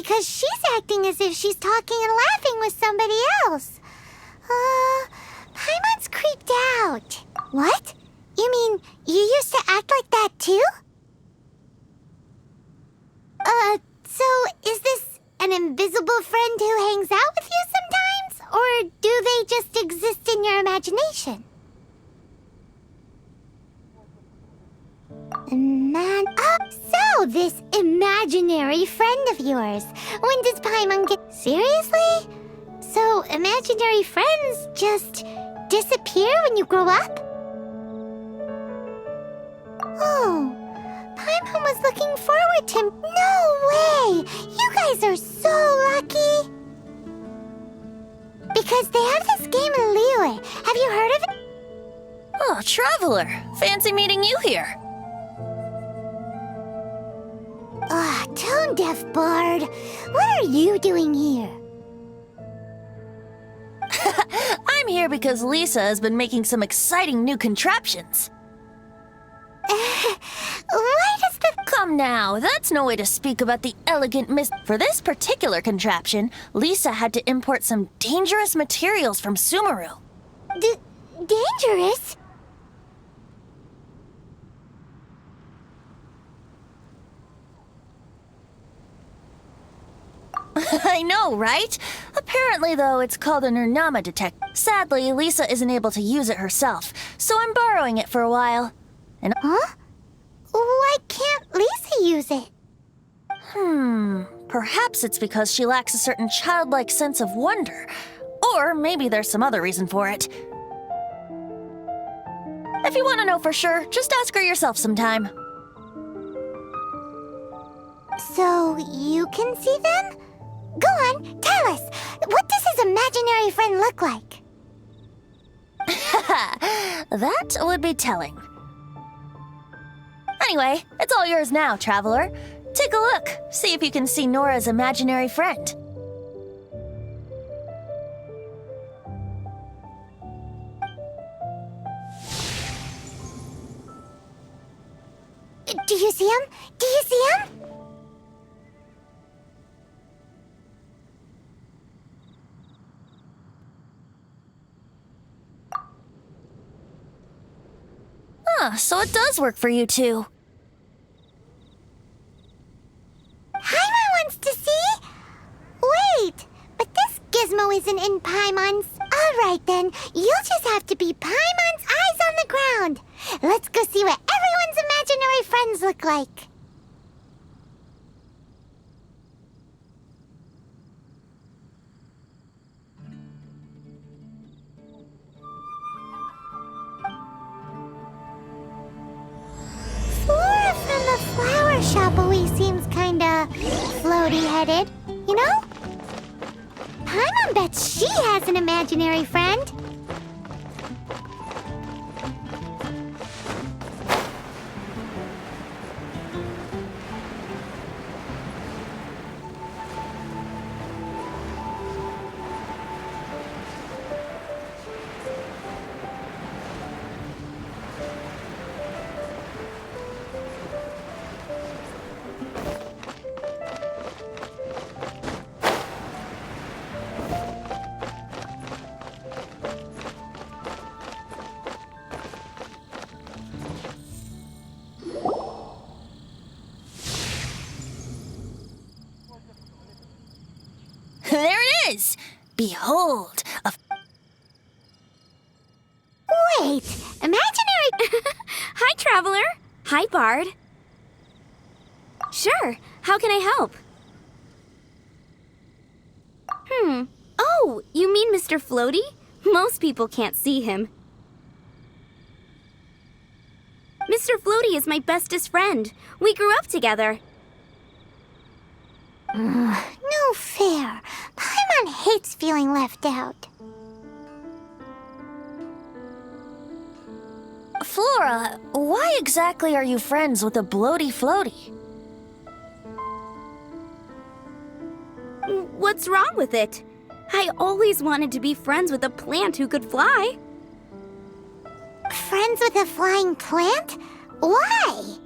because she's acting as if she's talking and laughing with somebody else. Paimon's creeped out. What? You mean you used to act like that too? So is this an invisible friend who hangs out with you sometimes? Or do they just exist in your imagination? So this imaginary friend of yours. When does Paimon get... Seriously? So imaginary friends just disappear when you grow up? Oh, Paimon was looking forward to... No way! You guys are so lucky! Because they have this game in Liyue. Have you heard of it? Oh, Traveler! Fancy meeting you here. Tone-deaf bard. What are you doing here? I'm here because Lisa has been making some exciting new contraptions. Why does the... Come now, that's no way to speak about the elegant miss... For this particular contraption, Lisa had to import some dangerous materials from Sumeru. Dangerous? I know, right? Apparently, though, it's called an Urnama detector. Sadly, Lisa isn't able to use it herself, so I'm borrowing it for a while. And Huh? Why can't Lisa use it? Perhaps it's because she lacks a certain childlike sense of wonder. Or maybe there's some other reason for it. If you want to know for sure, just ask her yourself sometime. So you can see them? Go on, tell us. What does his imaginary friend look like? That would be telling. Anyway, it's all yours now, Traveler. Take a look. See if you can see Nora's imaginary friend. Do you see him? Do you see him? So it does work for you two. Paimon wants to see? Wait, but this gizmo isn't in Paimon's. All right then, you'll just have to be Paimon's eyes on the ground. Let's go see what everyone's imaginary friends look like. Flora from the flower shop always seems kinda floaty-headed, you know? Paimon bets she has an imaginary friend. There it is! Behold, a... Wait, imaginary... Hi, Traveler. Hi, Bard. Sure, how can I help? Oh, you mean Mr. Floaty? Most people can't see him. Mr. Floaty is my bestest friend. We grew up together. No fair. Paimon hates feeling left out. Flora, why exactly are you friends with a bloaty floaty? What's wrong with it? I always wanted to be friends with a plant who could fly. Friends with a flying plant? Why?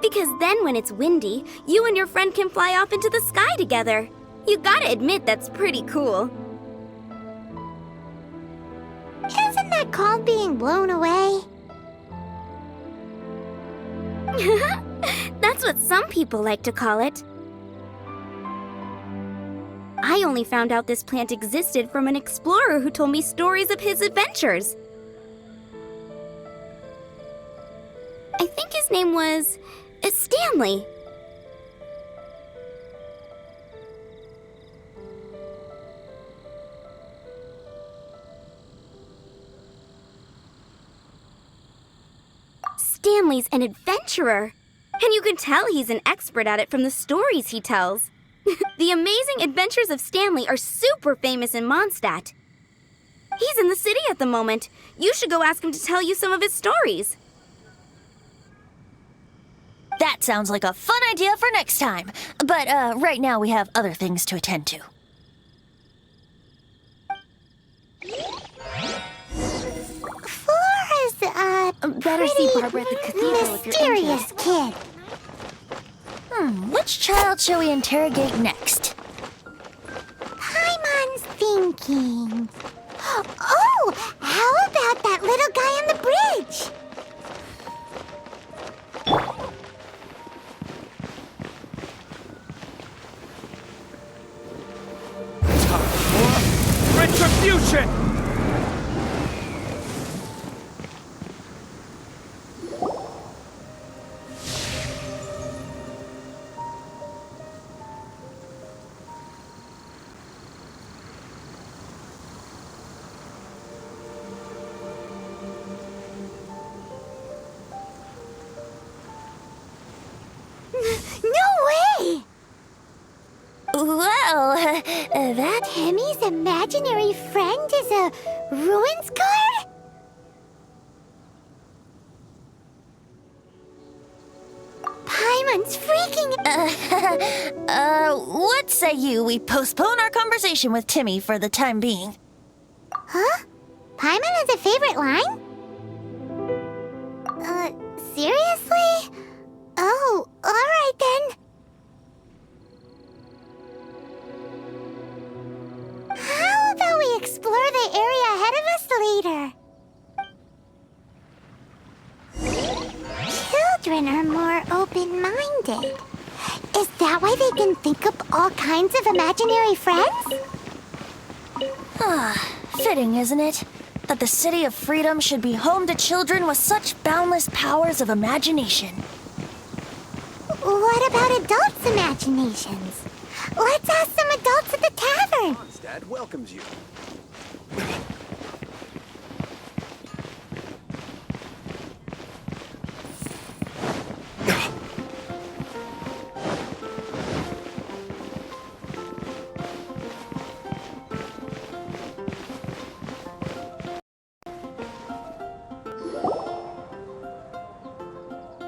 Because then when it's windy, you and your friend can fly off into the sky together. You gotta admit that's pretty cool. Isn't that called being blown away? That's what some people like to call it. I only found out this plant existed from an explorer who told me stories of his adventures. I think his name was Stanley. Stanley's an adventurer, and you can tell he's an expert at it from the stories he tells. The amazing adventures of Stanley are super famous in Mondstadt. He's in the city at the moment. You should go ask him to tell you some of his stories. That sounds like a fun idea for next time. But right now we have other things to attend to. Flora's Better see Barbara at the cathedral if you're mysterious kid. Which child shall we interrogate next? Paimon's thinking. Oh, how about that little guy on the bridge? Retribution! No way! Well, that... Timmy's imaginary friend is a ruins guard? Paimon's freaking... what say you we postpone our conversation with Timmy for the time being? Huh? Paimon has a favorite line? Seriously? Oh, alright then. How about we explore the area ahead of us later? Children are more open-minded. Is that why they can think up all kinds of imaginary friends? Fitting, isn't it? That the City of Freedom should be home to children with such boundless powers of imagination. What about adults' imaginations? Let's ask some adults at the tavern. Dad welcomes you.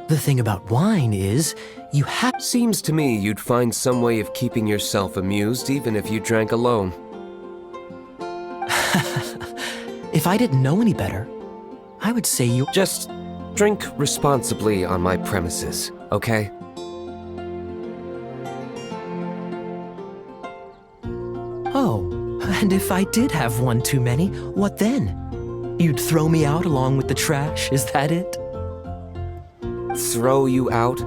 The thing about wine is, you have... Seems to me you'd find some way of keeping yourself amused even if you drank alone. If I didn't know any better, I would say you... Just drink responsibly on my premises, okay? Oh, and if I did have one too many, what then? You'd throw me out along with the trash, is that it? Throw you out?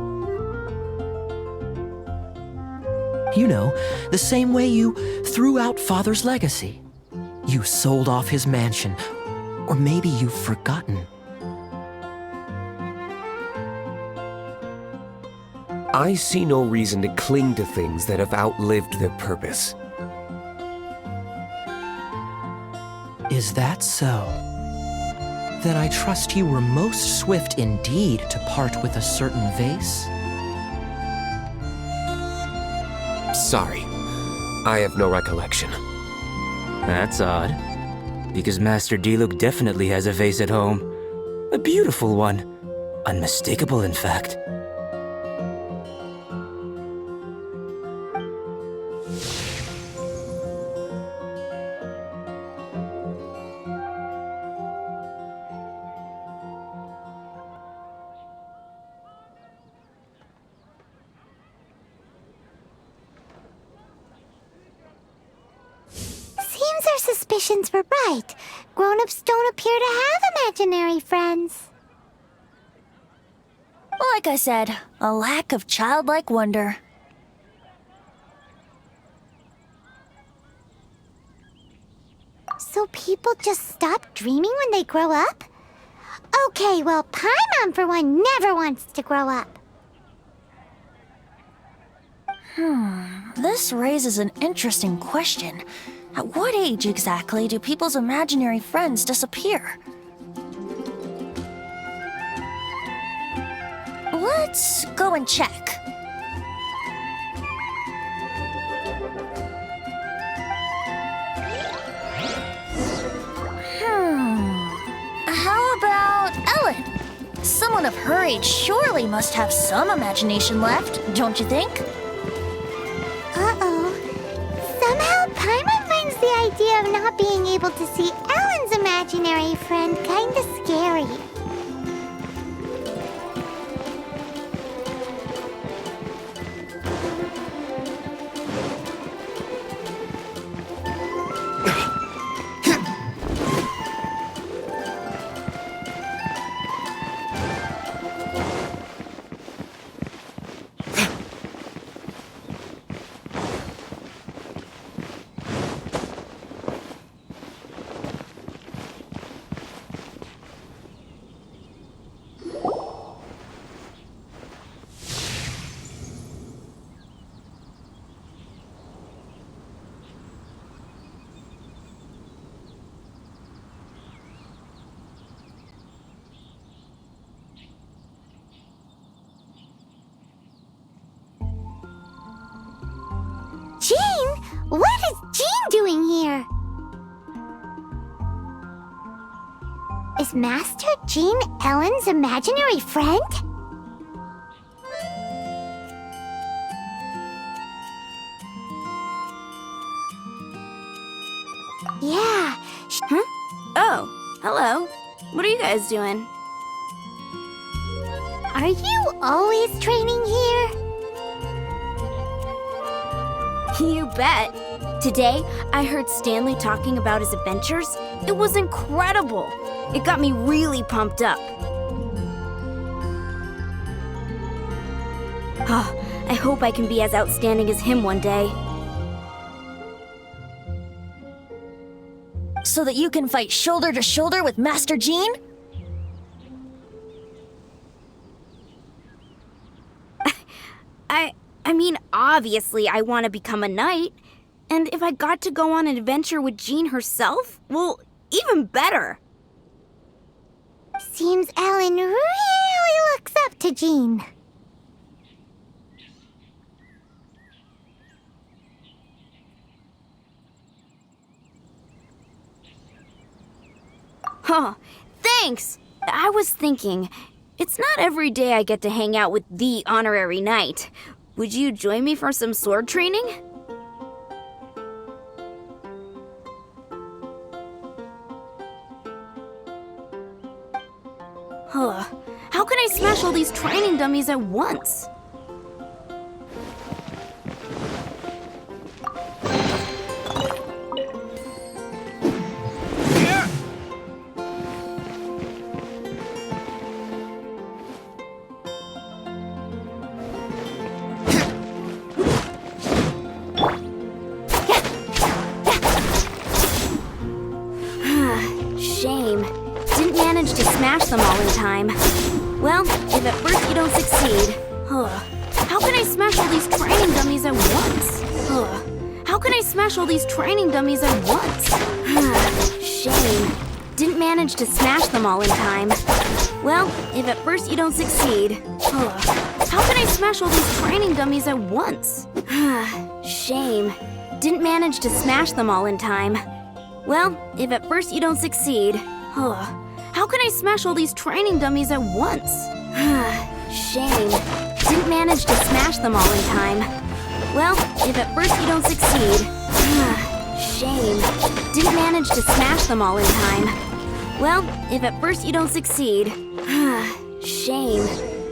You know, the same way you threw out Father's legacy. You sold off his mansion, or maybe you've forgotten. I see no reason to cling to things that have outlived their purpose. Is that so? Then I trust you were most swift indeed to part with a certain vase? Sorry, I have no recollection. That's odd. Because Master Diluc definitely has a vase at home. A beautiful one. Unmistakable, in fact. suspicions were right. Grown-ups don't appear to have imaginary friends. Like I said, a lack of childlike wonder. So people just stop dreaming when they grow up? Okay, well, Paimon, for one, never wants to grow up. This raises an interesting question. At what age exactly do people's imaginary friends disappear? Let's go and check. How about Ellen? Someone of her age surely must have some imagination left, don't you think? Uh-oh. Somehow Paimon finds the idea of not being able to see Ellen's imaginary friend kinda scary. Jean? What is Jean doing here? Is Master Jean Ellen's imaginary friend? Yeah. Oh, hello. What are you guys doing? Are you always training here? You bet. Today, I heard Stanley talking about his adventures. It was incredible. It got me really pumped up. I hope I can be as outstanding as him one day. So that you can fight shoulder to shoulder with Master Jean? I mean, obviously I want to become a knight. And if I got to go on an adventure with Jean herself, well, even better. Seems Ellen really looks up to Jean. Huh, thanks! I was thinking, it's not every day I get to hang out with the honorary knight. Would you join me for some sword training? How can I smash all these training dummies at once? Shame. Didn't manage to smash them all in time. Well, if at first you don't succeed... How can I smash all these training dummies at once? How can I smash all these training dummies at once? Shame. Didn't manage to smash them all in time. Well, if at first you don't succeed... How can I smash all these training dummies at once? Shame. Didn't manage to smash them all in time. Well, if at first you don't succeed... How can I smash all these training dummies at once? Shame. Didn't manage to smash them all in time. Well, if at first you don't succeed... Shame. Didn't manage to smash them all in time. Well, if at first you don't succeed... Shame.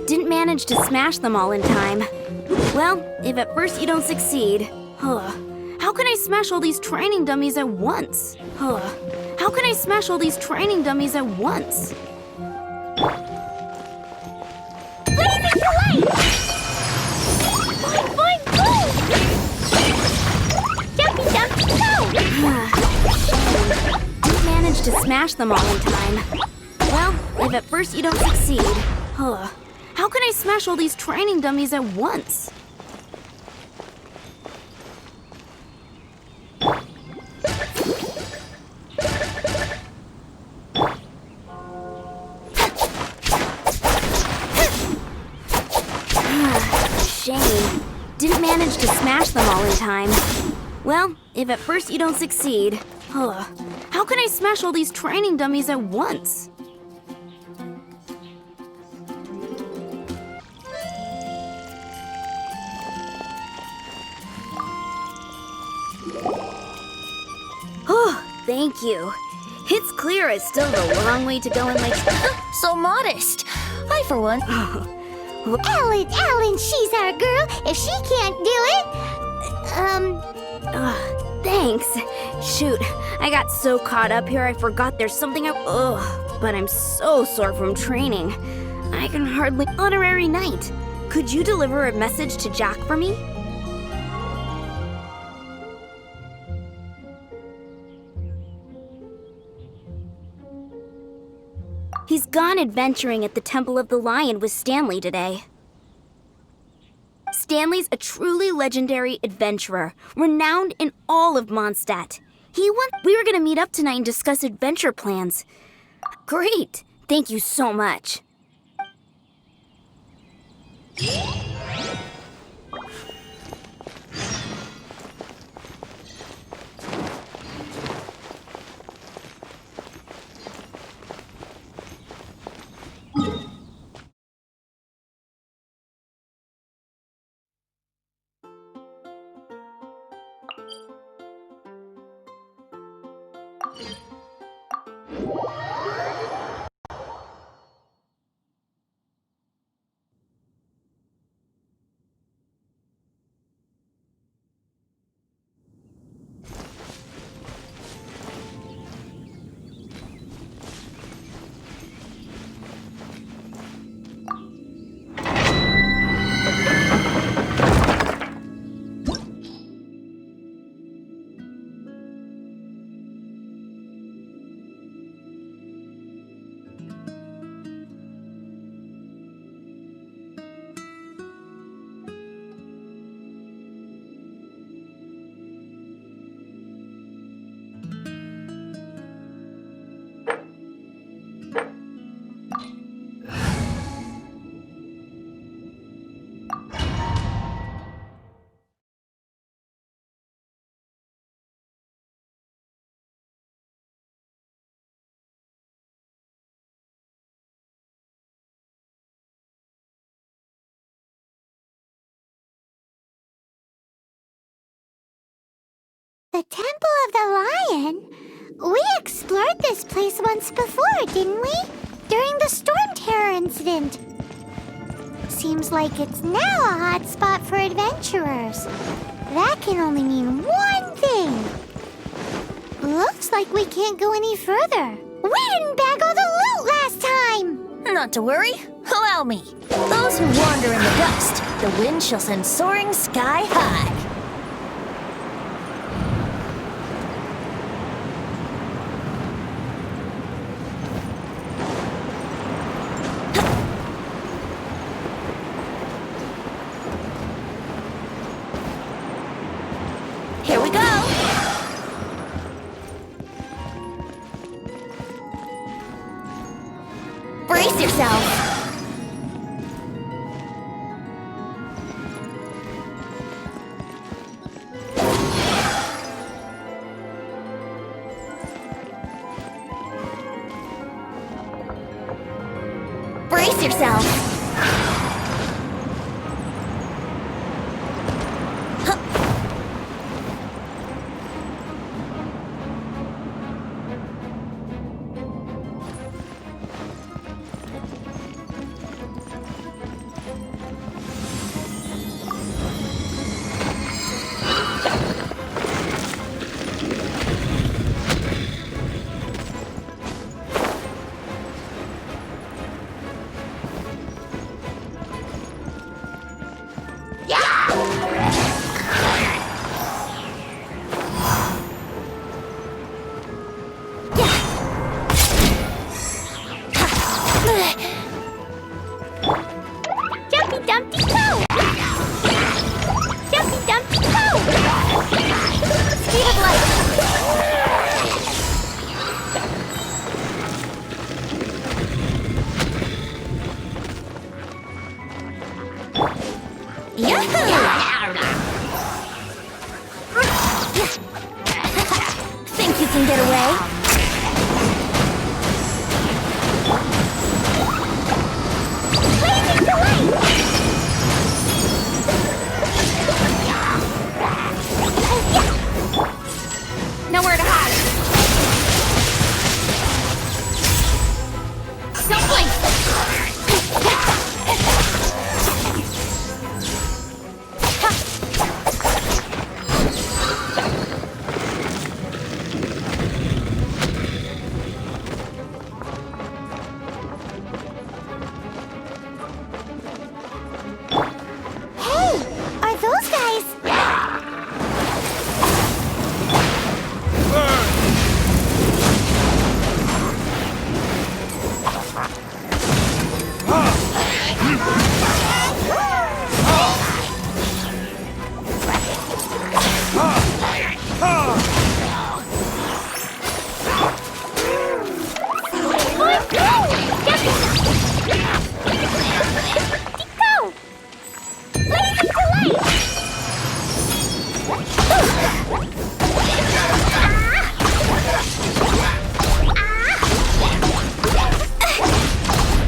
Didn't manage to smash them all in time. Well, if at first you don't succeed... How can I smash all these training dummies at once? How can I smash all these training dummies at once? Blazing to light! Boing, boing, boom! Jumpy, jumpy, go! Didn't manage to smash them all in time. Well, if at first you don't succeed, how can I smash all these training dummies at once? Shame. Didn't manage to smash them all in time. Well, if at first you don't succeed, how can I smash all these training dummies at once? Oh, thank you. It's clear it's still a long way to go in my... So modest. I, for one, Ellen, she's our girl. If she can't do it, Thanks. Shoot, I got so caught up here I forgot there's something but I'm so sore from training. I can hardly... Honorary Knight, could you deliver a message to Jack for me? He's gone adventuring at the Temple of the Lion with Stanley today. Stanley's a truly legendary adventurer, renowned in all of Mondstadt. We were gonna meet up tonight and discuss adventure plans. Great! Thank you so much. the Temple of the Lion? We explored this place once before, didn't we? During the Storm Terror incident. Seems like it's now a hot spot for adventurers. That can only mean one thing. Looks like we can't go any further. We didn't bag all the loot last time! not to worry. Allow me. Those who wander in the dust, the wind shall send soaring sky high. Here we go. Brace yourself. Brace yourself. Yahoo! Think you can get away? Nowhere to hide. Don't blink. Hey, are those guys?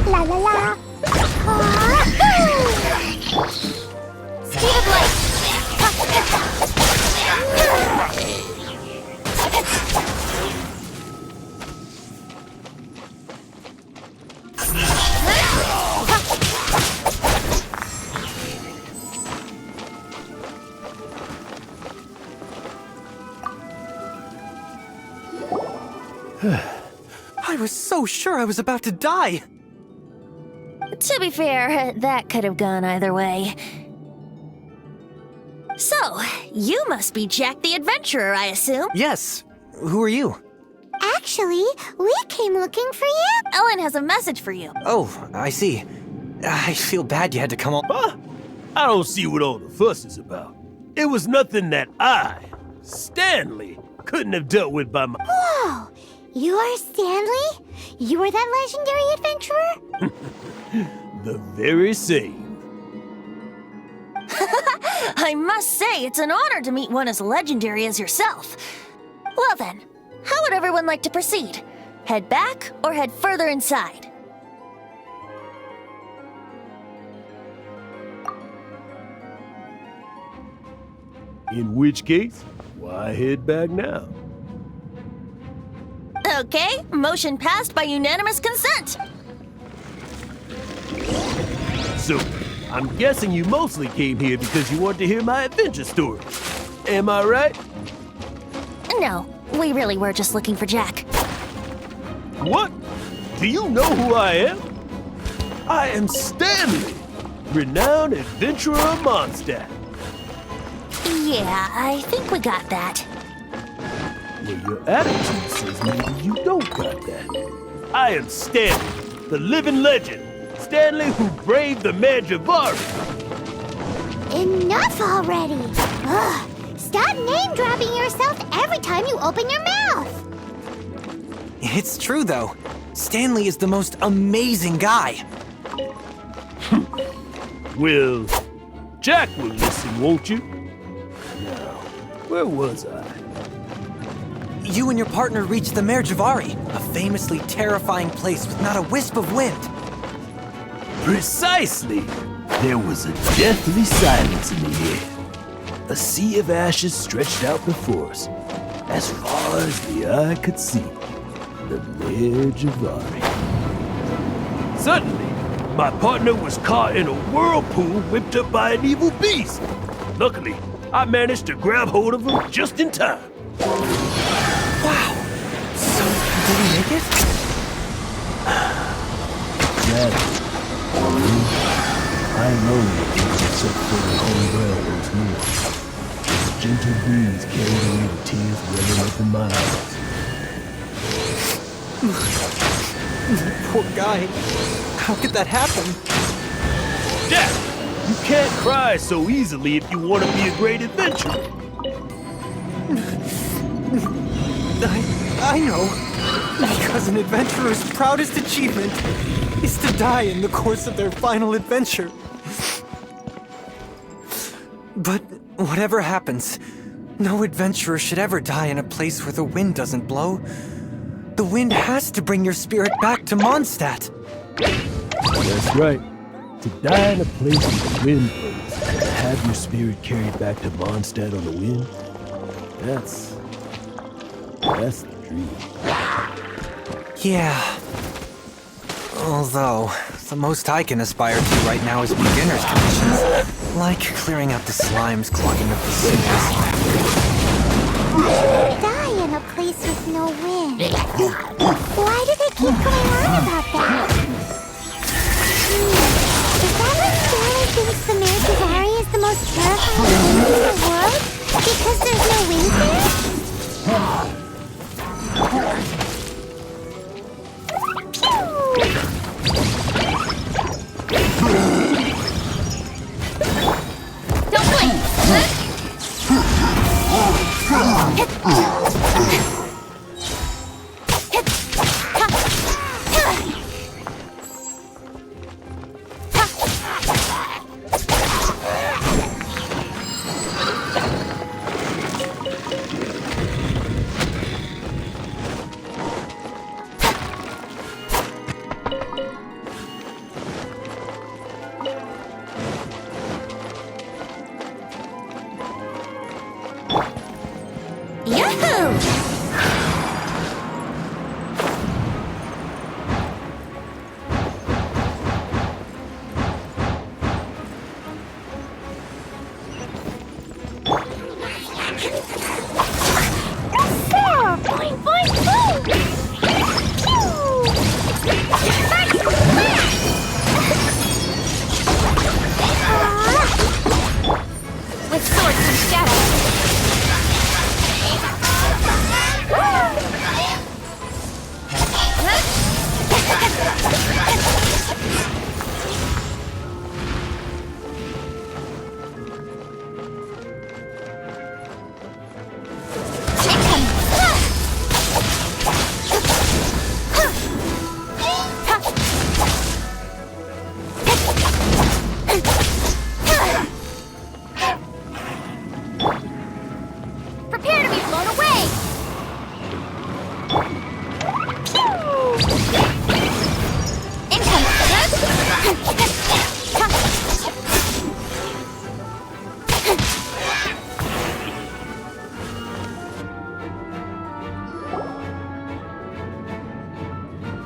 La la la. Speed of light. I was so sure I was about to die. To be fair, that could have gone either way. So, you must be Jack the Adventurer, I assume? Yes. Who are you? Actually, we came looking for you. Ellen has a message for you. Oh, I see. I feel bad you had to come all. Huh? I don't see what all the fuss is about. It was nothing that Stanley, couldn't have dealt with by my... Whoa, you are Stanley? You are that legendary adventurer? The very same. I must say, it's an honor to meet one as legendary as yourself. Well then, how would everyone like to proceed? Head back or head further inside? In which case, why head back now? Okay, motion passed by unanimous consent. So, I'm guessing you mostly came here because you want to hear my adventure story. Am I right? No, we really were just looking for Jack. What? Do you know who I am? I am Stanley, renowned adventurer of Mondstadt. Yeah, I think we got that. Well, your attitude says maybe you don't got that. I am Stanley, the living legend. Stanley who braved the Manjavari. Enough already. Ugh, stop name-dropping yourself every time you open your mouth. It's true, though. Stanley is the most amazing guy. Well, Jack will listen, won't you? Now, where was I? You and your partner reached the Merjavari, a famously terrifying place with not a wisp of wind. Precisely! There was a deathly silence in the air. A sea of ashes stretched out before us, as far as the eye could see. The Merjavari. Suddenly, my partner was caught in a whirlpool whipped up by an evil beast. Luckily, I managed to grab hold of him just in time. Wow! So, did he make it? Sadly, I alone except for the whole railroad's north. The gentle breeze carried away the tears welling up in my eyes. Poor guy. How could that happen? Jack, you can't cry so easily if you want to be a great adventurer. I know. Because an adventurer's proudest achievement is to die in the course of their final adventure. But whatever happens, no adventurer should ever die in a place where the wind doesn't blow. The wind has to bring your spirit back to Mondstadt. That's right. To die in a place where the wind blows, and have your spirit carried back to Mondstadt on the wind, that's the dream. Yeah. Although, the most I can aspire to right now is beginner's conditions, like clearing out the slimes clogging up the sewers. Die in a place with no wind. Why do they keep going on about that? Is that why Stanley thinks the Mayor Jabari is the most terrifying place in the world? Because there's no wind there? Don't blink! Yahoo! Boing, boing, boing! With swords and shadows. Prepare to be blown away!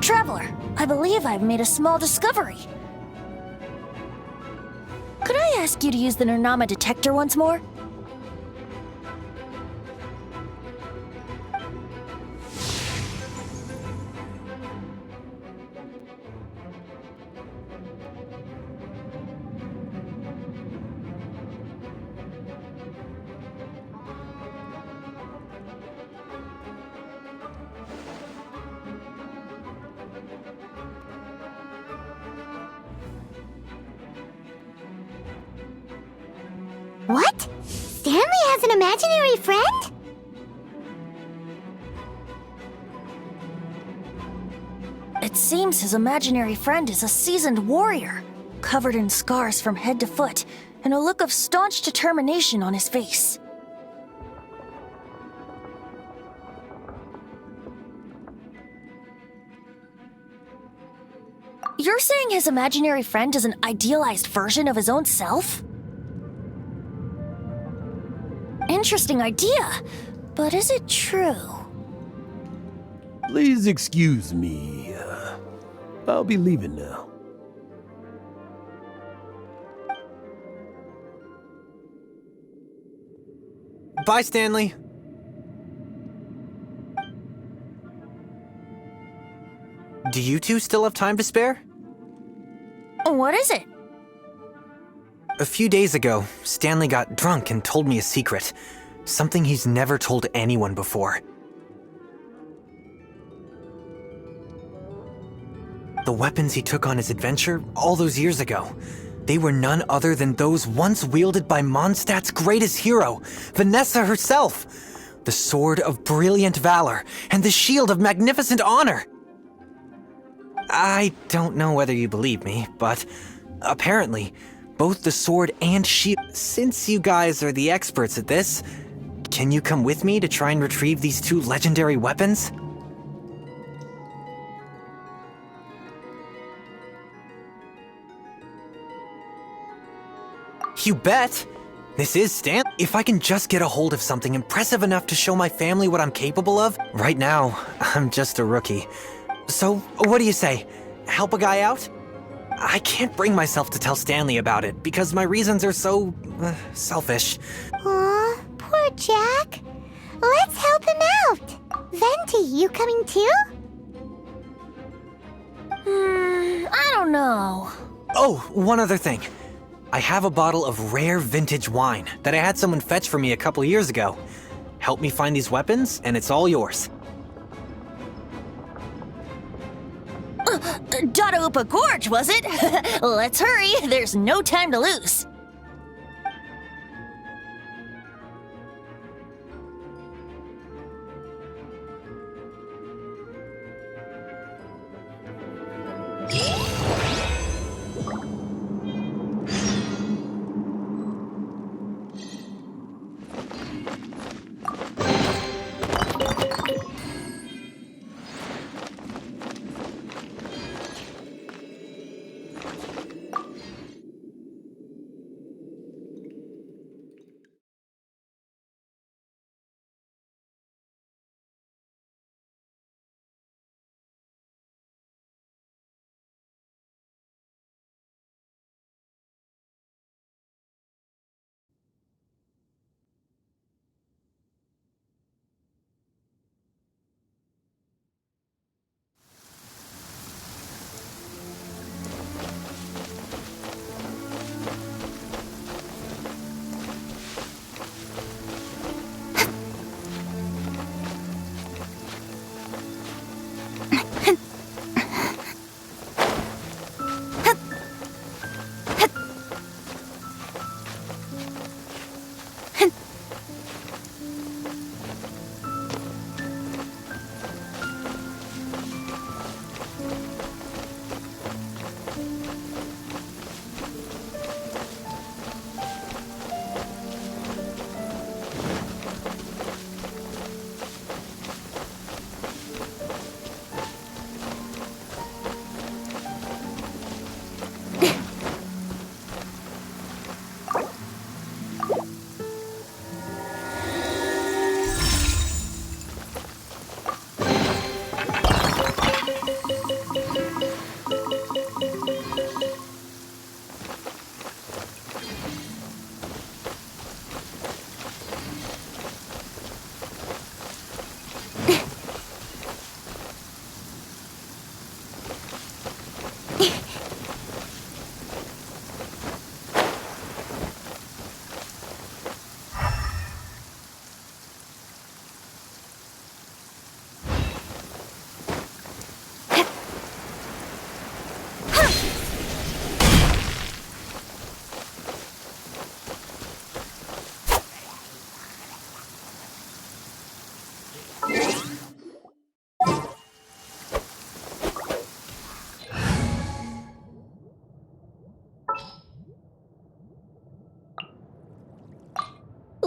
Traveler, I believe I've made a small discovery. Could I ask you to use the Nernama detector once more? What? Stanley has an imaginary friend? It seems his imaginary friend is a seasoned warrior, covered in scars from head to foot, and a look of staunch determination on his face. You're saying his imaginary friend is an idealized version of his own self? Interesting idea, but is it true? Please excuse me. I'll be leaving now. Bye, Stanley. Do you two still have time to spare? What is it? A few days ago, Stanley got drunk and told me a secret. Something he's never told anyone before. The weapons he took on his adventure all those years ago, they were none other than those once wielded by Mondstadt's greatest hero, Vanessa herself. The sword of brilliant valor and the shield of magnificent honor. I don't know whether you believe me, but apparently, both the sword and shield. Since you guys are the experts at this, can you come with me to try and retrieve these two legendary weapons? You bet! This is Stan. If I can just get a hold of something impressive enough to show my family what I'm capable of, right now, I'm just a rookie. So, what do you say? Help a guy out? I can't bring myself to tell Stanley about it because my reasons are so selfish. Aw, poor Jack. Let's help him out. Venti, you coming too? I don't know. Oh, one other thing. I have a bottle of rare vintage wine that I had someone fetch for me a couple years ago. Help me find these weapons, and it's all yours. Dadaupa Gorge, was it? Let's hurry, there's no time to lose.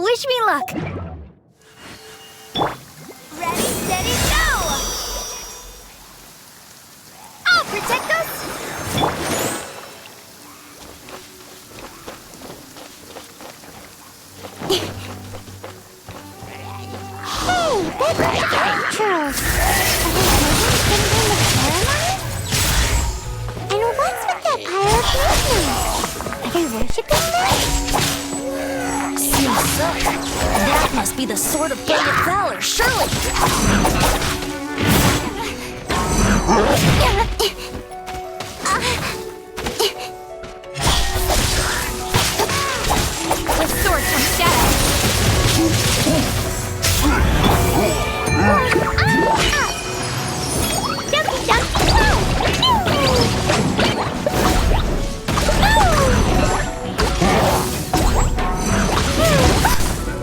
Wish me luck. Ready, steady, go! I'll protect us! Hey, that's adventurous. Are they hiding something in the ceremony? And what's with that pile of movement? Are they worshipping them? Seems so. That must be the sword of brilliant valor, surely. The sword comes down. Dumpy, dumpy,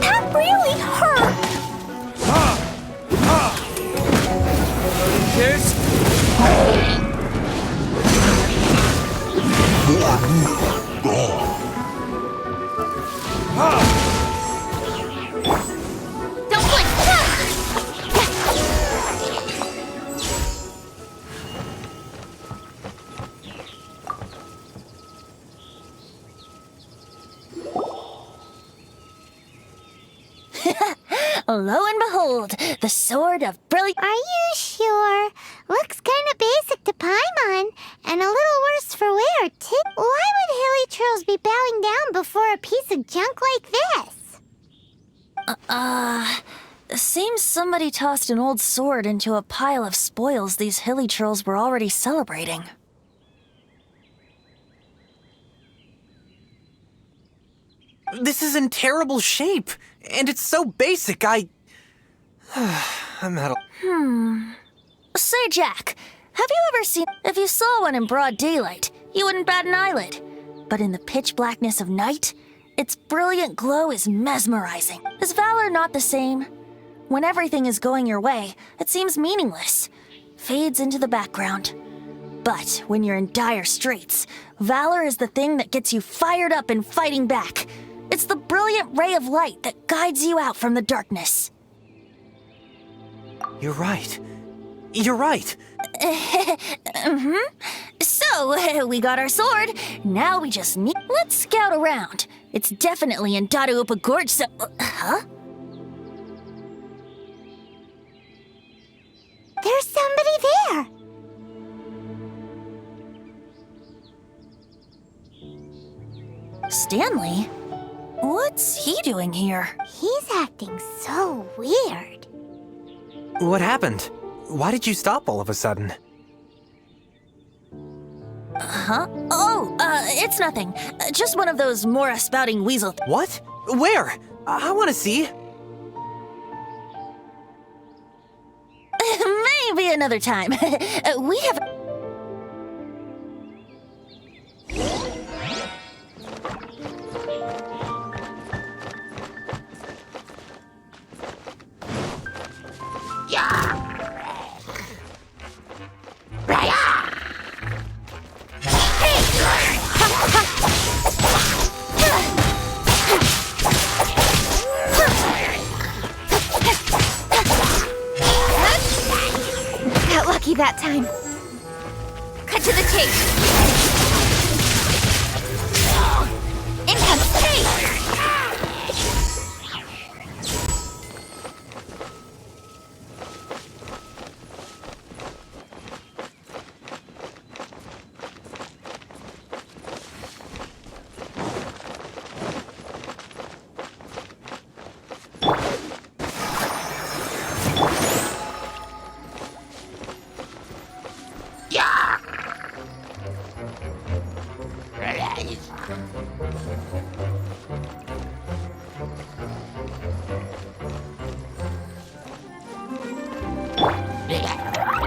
that really hurt. This? Don't blink! Lo and behold, the sword of brilliant. Are you sure? Looks kind of basic to Paimon, and a little worse for wear, too. Why would hilly trolls be bowing down before a piece of junk like this? Seems somebody tossed an old sword into a pile of spoils these hilly trolls were already celebrating. This is in terrible shape, and it's so basic, I'm at a... Say, Jack, have you ever seen... If you saw one in broad daylight, you wouldn't bat an eyelid. But in the pitch blackness of night, its brilliant glow is mesmerizing. Is valor not the same? When everything is going your way, it seems meaningless, fades into the background. But when you're in dire straits, valor is the thing that gets you fired up and fighting back. It's the brilliant ray of light that guides you out from the darkness. You're right. You're right. So, we got our sword. Now we just need... Let's scout around. It's definitely in Dadaupa Gorge, so... Huh? There's somebody there. Stanley? What's he doing here? He's acting so weird. What happened? Why did you stop all of a sudden? Huh? Oh, it's nothing. Just one of those Mora spouting weasel... What? Where? I want to see. Maybe another time. We have... Got lucky that time. Cut to the chase. In comes Chase.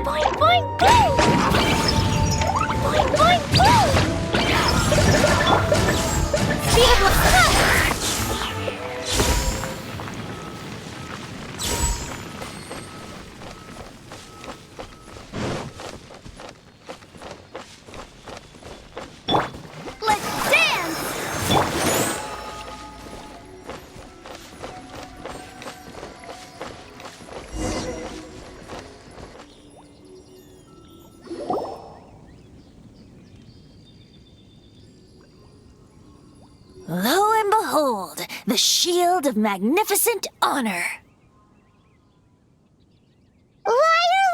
Boing, boing, boing! Boing, boing, boing! Speed up, let's go! Let's dance! Lo and behold, the shield of magnificent honor. Liar,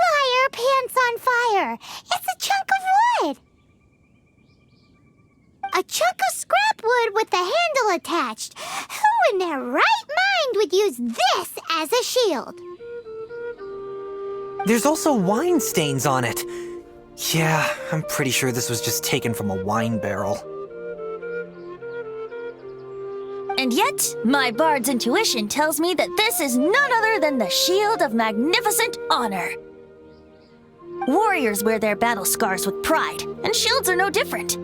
liar, pants on fire. It's a chunk of wood. A chunk of scrap wood with the handle attached. Who in their right mind would use this as a shield? There's also wine stains on it. Yeah, I'm pretty sure this was just taken from a wine barrel. And yet, my bard's intuition tells me that this is none other than the shield of magnificent honor. Warriors wear their battle scars with pride, and shields are no different.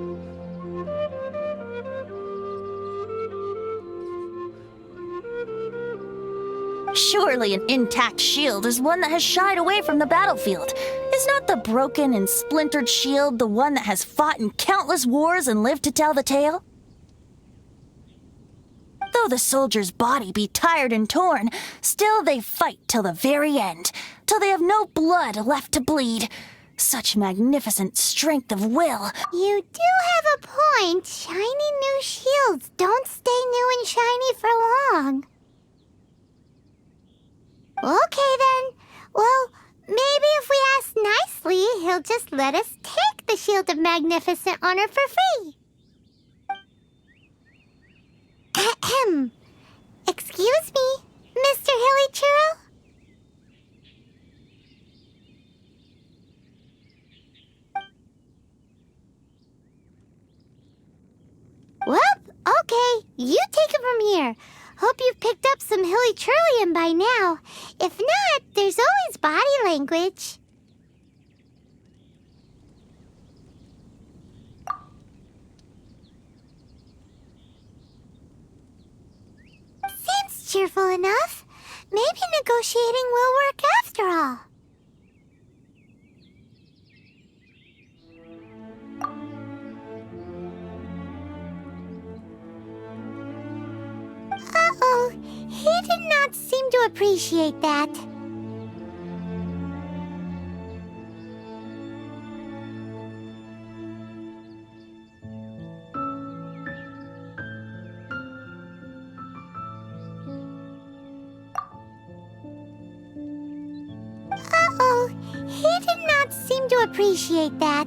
Surely an intact shield is one that has shied away from the battlefield. Is not the broken and splintered shield the one that has fought in countless wars and lived to tell the tale? Though the soldier's body be tired and torn, still they fight till the very end, till they have no blood left to bleed. Such magnificent strength of will. You do have a point. Shiny new shields don't stay new and shiny for long. Okay then. Well, maybe if we ask nicely, he'll just let us take the Shield of Magnificent Honor for free. Ahem. Excuse me, Mr. Hilly Churro? Well, okay, you take it from here. Hope you've picked up some Hilly Churlium by now. If not, there's always body language. Seems cheerful enough. Maybe negotiating will work after all. Uh-oh, he did not seem to appreciate that. Uh-oh, he did not seem to appreciate that.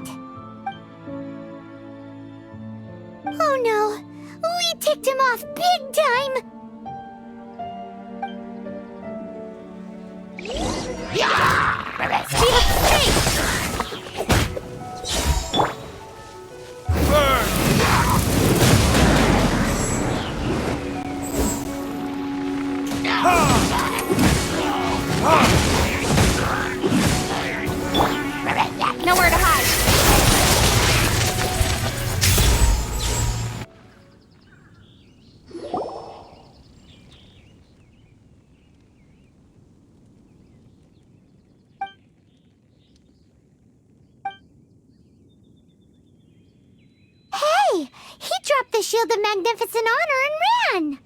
Oh no, we ticked him off big time! Speed up straight! Nowhere to hide. Hey! He dropped the Shield of Magnificent Honor and ran!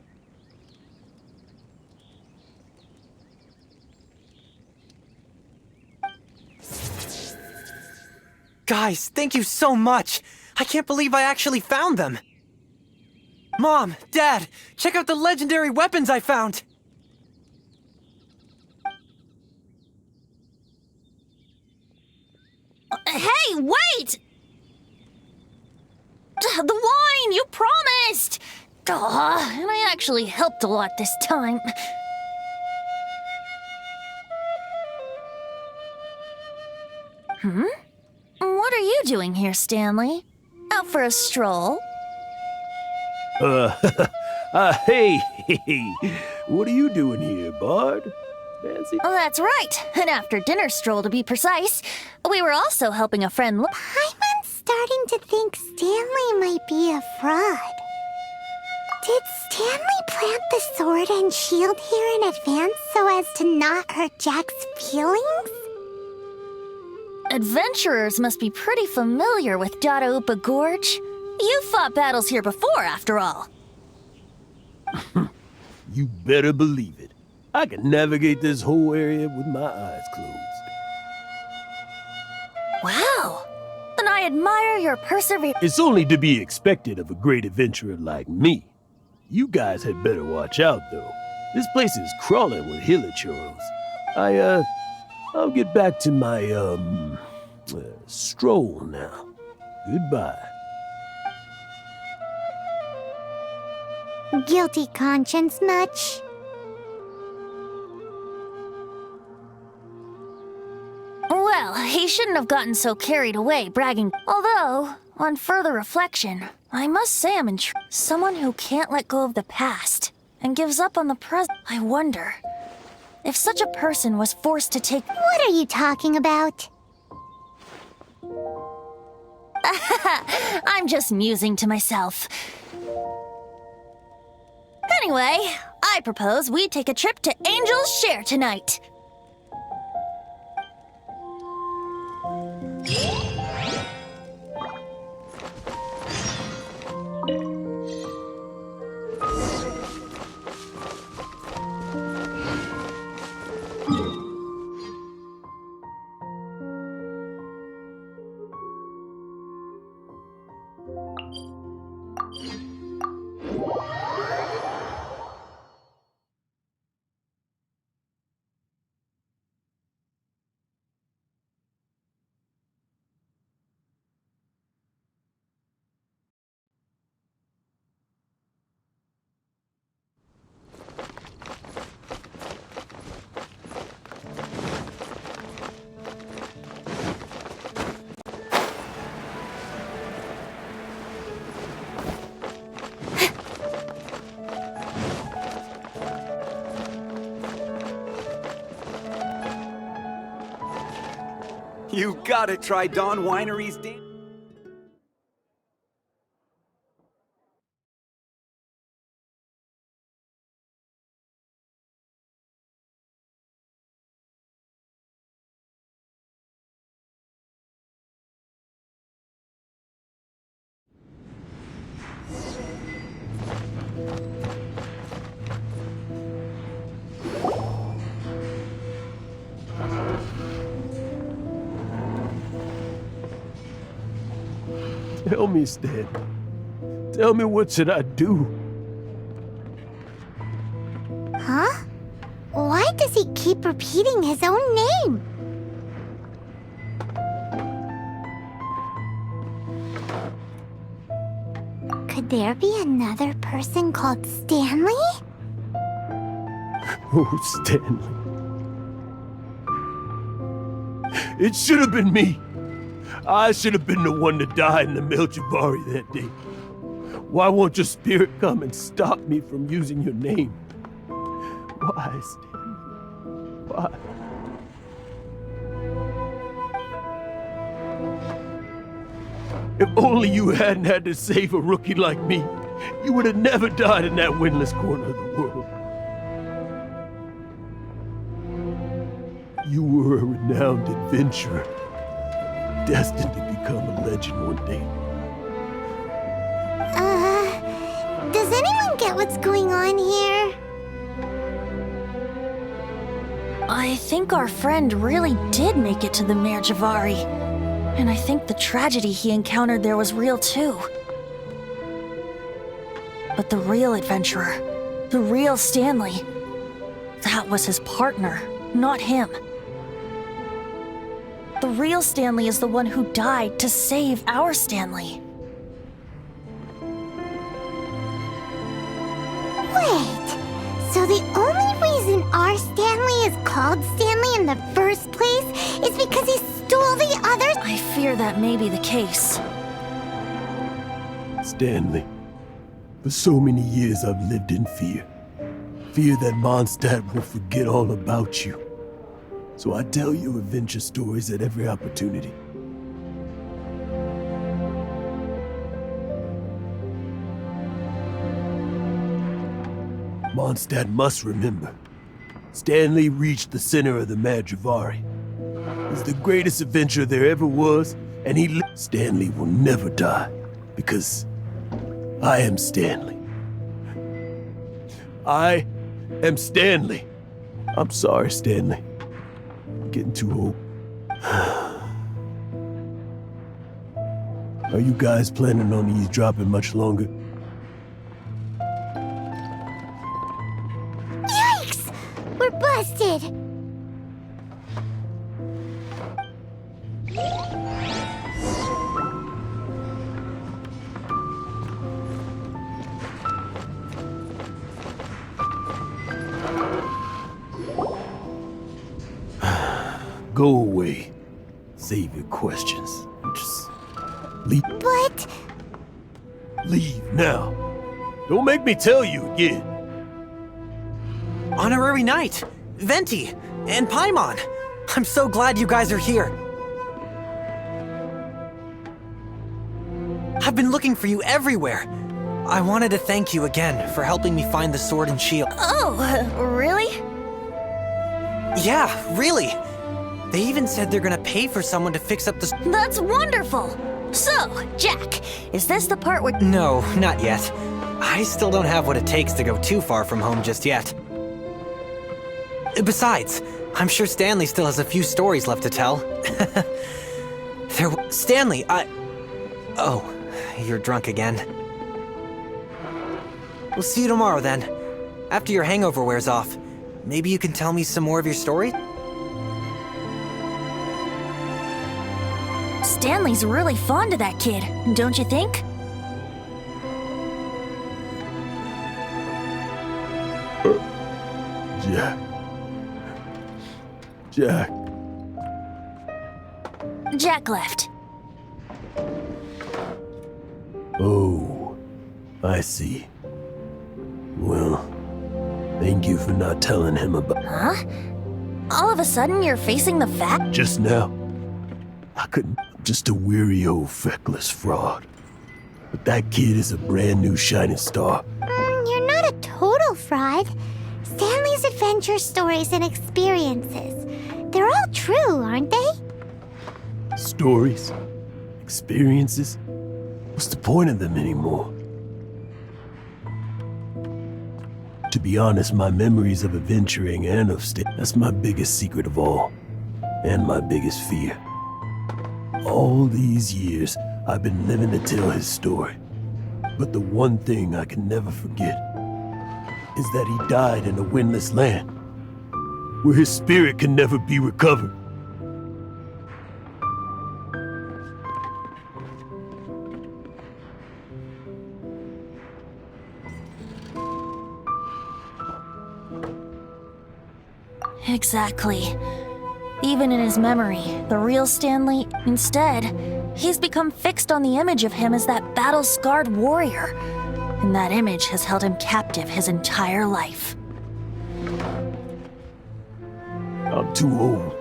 Guys, thank you so much! I can't believe I actually found them! Mom, Dad, check out the legendary weapons I found! Hey, wait! The wine, you promised! And I actually helped a lot this time. What are you doing here, Stanley? Out for a stroll? Hey, what are you doing here, Bard? Fancy? Oh, that's right. An after-dinner stroll, to be precise. We were also helping a friend. Paimon's starting to think Stanley might be a fraud. Did Stanley plant the sword and shield here in advance so as to not hurt Jack's feelings? Adventurers must be pretty familiar with Dadaupa Gorge. You fought battles here before, after all. You better believe it. I can navigate this whole area with my eyes closed. Wow. Then I admire your perseverance. It's only to be expected of a great adventurer like me. You guys had better watch out, though. This place is crawling with hilichurros. I'll get back to my, stroll now. Goodbye. Guilty conscience much? Well, he shouldn't have gotten so carried away bragging. Although, on further reflection, I must say I'm intrigued. Someone who can't let go of the past and gives up on the present. I wonder if such a person was forced to take. What are you talking about? I'm just musing to myself. Anyway, I propose we take a trip to Angel's Share tonight. You gotta try Dawn Winery's dance. Tell me, Stan. Tell me, what should I do? Huh? Why does he keep repeating his own name? Could there be another person called Stanley? Oh, Stanley. It should have been me. I should have been the one that died in the Melchivari that day. Why won't your spirit come and stop me from using your name? Why, Stanley? Why? If only you hadn't had to save a rookie like me, you would have never died in that windless corner of the world. You were a renowned adventurer, destined to become a legend one day. Does anyone get what's going on here? I think our friend really did make it to the Merjavari. And I think the tragedy he encountered there was real too. But the real adventurer, the real Stanley, that was his partner, not him. The real Stanley is the one who died to save our Stanley. Wait, so the only reason our Stanley is called Stanley in the first place is because he stole the others? I fear that may be the case. Stanley, for so many years I've lived in fear. Fear that Mondstadt will forget all about you. So I tell you adventure stories at every opportunity. Mondstadt must remember. Stanley reached the center of the Madrivari. He's the greatest adventurer there ever was, and Stanley will never die, because I am Stanley. I am Stanley. I'm sorry, Stanley. I'm getting too old. Are you guys planning on eavesdropping much longer? Yikes! We're busted! Go away. Save your questions. Just leave. But... Leave now. Don't make me tell you again. Honorary Knight, Venti, and Paimon. I'm so glad you guys are here. I've been looking for you everywhere. I wanted to thank you again for helping me find the sword and shield. Oh, really? Yeah, really. They even said they're gonna pay for someone to fix up the... That's wonderful! So, Jack, is this the part where... No, not yet. I still don't have what it takes to go too far from home just yet. Besides, I'm sure Stanley still has a few stories left to tell. Stanley, Oh, you're drunk again. We'll see you tomorrow then. After your hangover wears off. Maybe you can tell me some more of your story? Stanley's really fond of that kid, don't you think? Jack. Jack. Jack left. Oh, I see. Well, thank you for not telling him about... Huh? All of a sudden you're facing the fact? Just now. I couldn't. Just a weary old feckless fraud. But that kid is a brand new shining star. You're not a total fraud. Stanley's adventure stories and experiences. They're all true, aren't they? Stories? Experiences? What's the point of them anymore? To be honest, my memories of adventuring and of that's my biggest secret of all. And my biggest fear. All these years, I've been living to tell his story. But the one thing I can never forget is that he died in a windless land, where his spirit can never be recovered. Exactly. Even in his memory, the real Stanley, instead, he's become fixed on the image of him as that battle-scarred warrior. And that image has held him captive his entire life. I'm too old.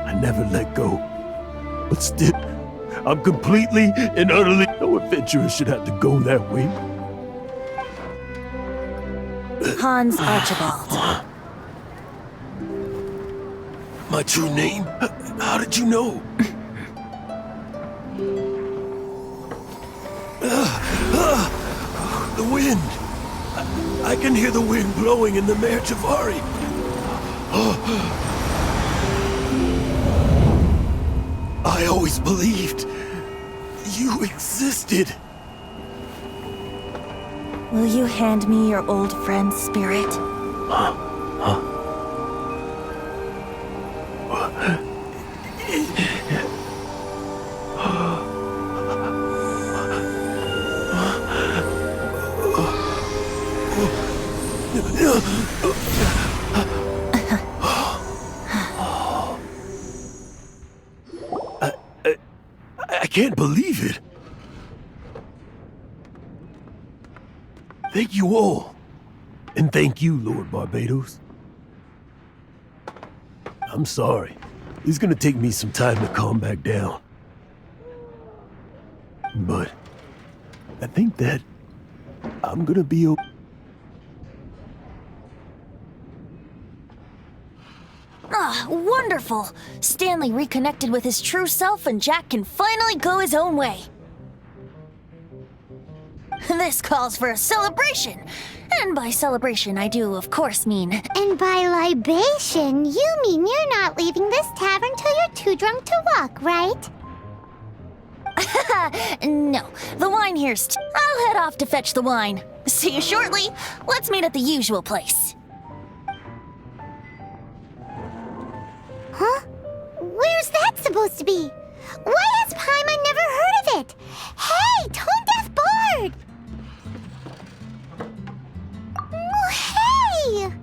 I never let go. But still, I'm completely and utterly... No adventurer should have to go that way. Hans Archibald. My true name? How did you know? The wind! I can hear the wind blowing in the Mare Javari. I always believed you existed. Will you hand me your old friend's spirit? I can't believe it. Thank you all. And thank you, Lord Barbados. I'm sorry. It's gonna take me some time to calm back down. But I think that I'm gonna be okay. Ah, wonderful! Stanley reconnected with his true self and Jack can finally go his own way. This calls for a celebration. And by celebration, I do, of course, mean... And by libation, you mean you're not leaving this tavern till you're too drunk to walk, right? No, the wine here's... I'll head off to fetch the wine. See you shortly. Let's meet at the usual place. Huh? Where's that supposed to be? Why has Paimon never heard of it? Hey, Tone Deaf Bard! Oh, hey!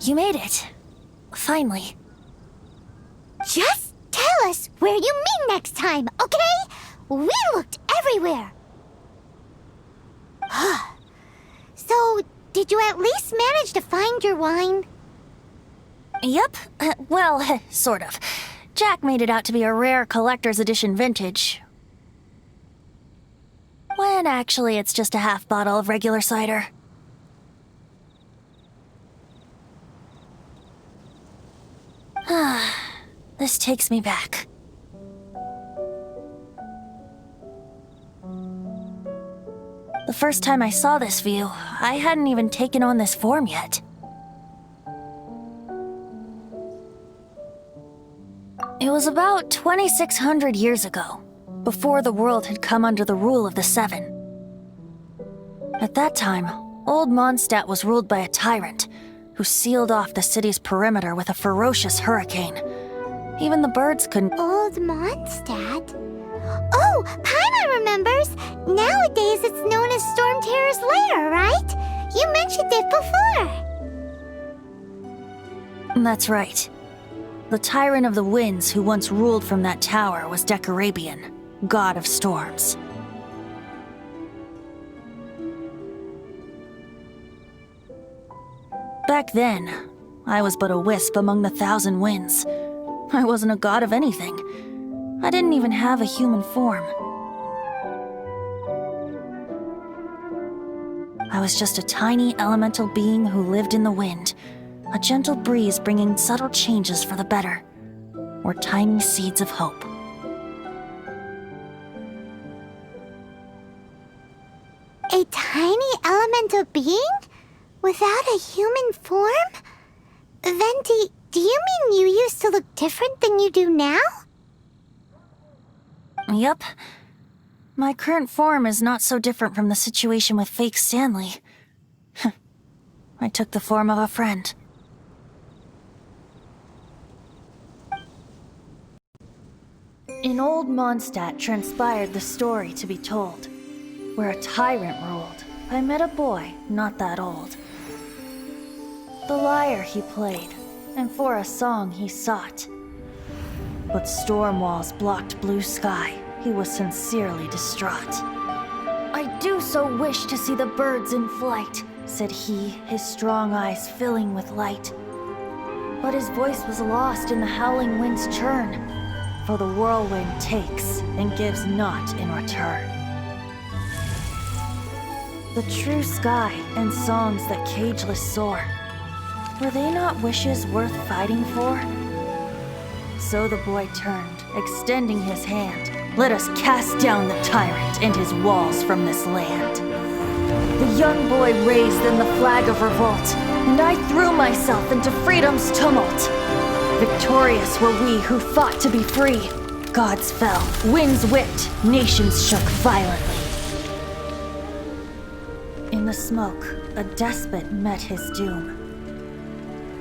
You made it. Finally. Just tell us where you meet next time, okay? We looked everywhere. So, did you at least manage to find your wine? Yep. Well, sort of. Jack made it out to be a rare collector's edition vintage. When actually it's just a half bottle of regular cider. This takes me back. The first time I saw this view, I hadn't even taken on this form yet. It was about 2,600 years ago, before the world had come under the rule of the Seven. At that time, Old Mondstadt was ruled by a tyrant who sealed off the city's perimeter with a ferocious hurricane. Even the birds couldn't— Old Mondstadt? Oh, Paimon remembers! Nowadays it's known as Storm Terror's lair, right? You mentioned it before. That's right. The Tyrant of the Winds who once ruled from that tower was Decarabian, god of storms. Back then, I was but a wisp among the thousand winds. I wasn't a god of anything. I didn't even have a human form. I was just a tiny elemental being who lived in the wind, a gentle breeze bringing subtle changes for the better, or tiny seeds of hope. A tiny elemental being? Without a human form? Venti, do you mean you used to look different than you do now? Yup. My current form is not so different from the situation with fake Stanley. I took the form of a friend. In Old Mondstadt transpired the story to be told. Where a tyrant ruled, I met a boy not that old. The lyre he played, and for a song he sought. But storm walls blocked blue sky, he was sincerely distraught. I do so wish to see the birds in flight, said he, his strong eyes filling with light. But his voice was lost in the howling wind's churn, for the whirlwind takes and gives not in return. The true sky and songs that cageless soar, were they not wishes worth fighting for? So the boy turned, extending his hand. Let us cast down the tyrant and his walls from this land. The young boy raised then the flag of revolt, and I threw myself into freedom's tumult. Victorious were we who fought to be free. Gods fell, winds whipped, nations shook violently. In the smoke, a despot met his doom,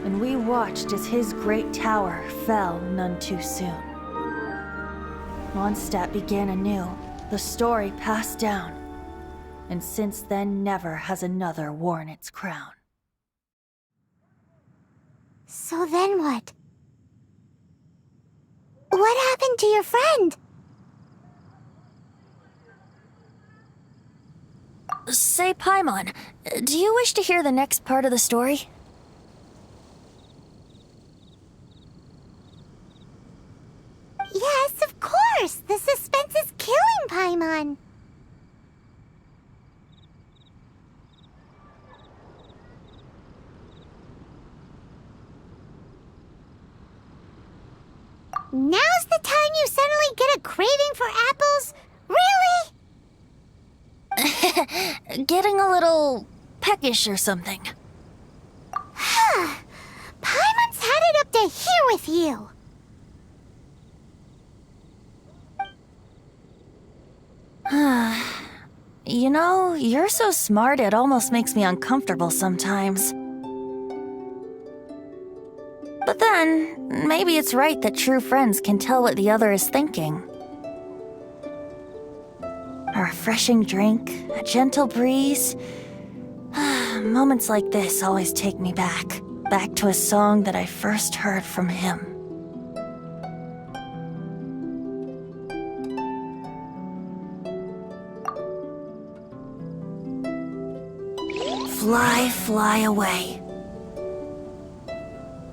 and we watched as his great tower fell none too soon. Mondstadt began anew, the story passed down, and since then never has another worn its crown. So then what? What happened to your friend? Say, Paimon, do you wish to hear the next part of the story? Yes, of course! The suspense is killing Paimon! Now's the time you suddenly get a craving for apples? Really? Getting a little peckish or something. Paimon's had it up to here with you! You know, you're so smart it almost makes me uncomfortable sometimes. But then, maybe it's right that true friends can tell what the other is thinking. A refreshing drink, a gentle breeze. Moments like this always take me back. back to a song that I first heard from him. Fly, fly away.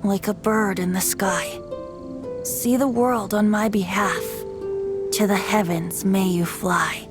Like a bird in the sky. See the world on my behalf. To the heavens may you fly.